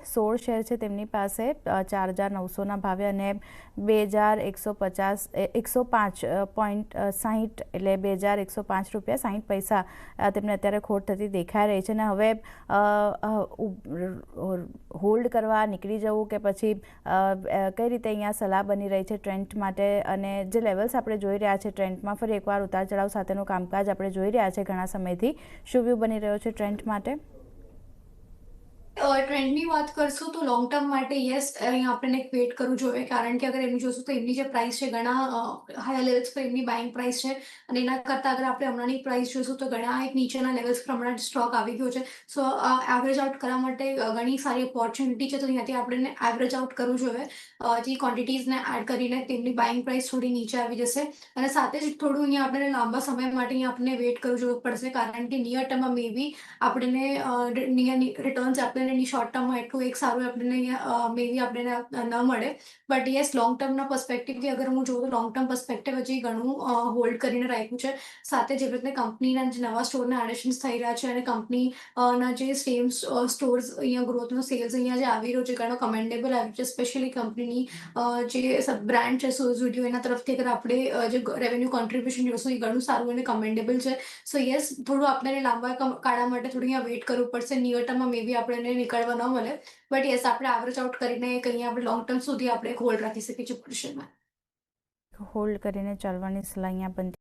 16 share છે તેમની પાસે 4,900ના ભાવે અને 2,105.60 એટલે 2,105 રૂપિયા 60 પૈસા તેમને અત્યારે ખોટ થતી દેખાઈ રહી છે અને હવે હોલ્ડ કરવા, નીકળી જવું કે પછી કઈ રીતે અહીંયા સલાહ બની રહી છે ટ્રેન્ડ માટે? અને જે લેવલ્સ આપણે જોઈ રહ્યા છે ટ્રેન્ડમાં ફરી એકવાર ઉતાર ચઢાવ સાથેનું કામકાજ આપણે જોઈ રહ્યા છે ઘણા સમયથી, શું વ્યૂ બની રહ્યો છે ટ્રેન્ડ માટે? ટ્રેન્ડની વાત કરશું તો લોંગ ટર્મ માટે યસ, અહીંયા આપણને એક વેટ કરવું જોઈએ, કારણ કે અગર એમની જોશું તો એમની જે પ્રાઇસ છે ઘણા હાયર લેવલ્સ પર એમની બાઇંગ પ્રાઇસ છે, અને એના કરતાં અગર આપણે હમણાંની પ્રાઇસ જોશું તો ઘણા એક નીચેના લેવલ્સ પર હમણાં સ્ટોક આવી ગયો છે. સો એવરેજ આઉટ કરવા માટે ઘણી સારી ઓપોર્ચ્યુનિટી છે, તો અહીંયાથી આપણે એવરેજ આઉટ કરવું જોઈએ. જે ક્વોન્ટિટીઝને એડ કરીને તેમની બાઇંગ પ્રાઇસ થોડી નીચે આવી જશે, અને સાથે જ થોડું અહીંયા આપણે લાંબા સમય માટે અહીંયા આપણને વેટ કરવું જોવું પડશે, કારણ કે નિયર ટર્મમાં મે બી આપણને રિટર્ન્સ આપણને શોર્ટ ટર્મમાં એટલું એક સારું આપણને મે બી આપણને ન મળે. બટ યસ, લોંગ ટર્મના પર્સપેક્ટિવથી અગર હું જોઉં તો લોંગ ટર્મ પર્સપેક્ટિવ હજી ઘણું હોલ્ડ કરીને રાખ્યું છે. સાથે જે રીતે કંપનીના જે નવા સ્ટોરના એડિશન્સ થઈ રહ્યા છે અને કંપનીના જે સેમ સ્ટોર્સ અહીંયા ગ્રોથનો સેલ્સ અહીંયા જે આવી રહ્યો છે ઘણો કમેન્ડેબલ આવ્યું છે. સ્પેશિયલી કંપનીની જે બ્રાન્ડ છે સોઝ વિડીયો, એના તરફથી અગર આપણે જે રેવન્યુ કોન્ટ્રીબ્યુશન જોશું એ ઘણું સારું અને કમેન્ડેબલ છે. સો યસ, થોડું આપણને લાંબા ગાળા માટે થોડું અહીંયા વેટ કરવું પડશે. નિયર ટર્મમાં મે બી આપણને નીકળવા ન મળે, બટ યસ, આપણે એવરેજ આઉટ કરીને કંઈ આપણે લોંગ ટર્મ સુધી આપણે હોલ્ડ રાખી શકીએ છીએ પોઝિશનમાં. હોલ્ડ કરીને ચાલવાની સલાહ અહીંયા બનતી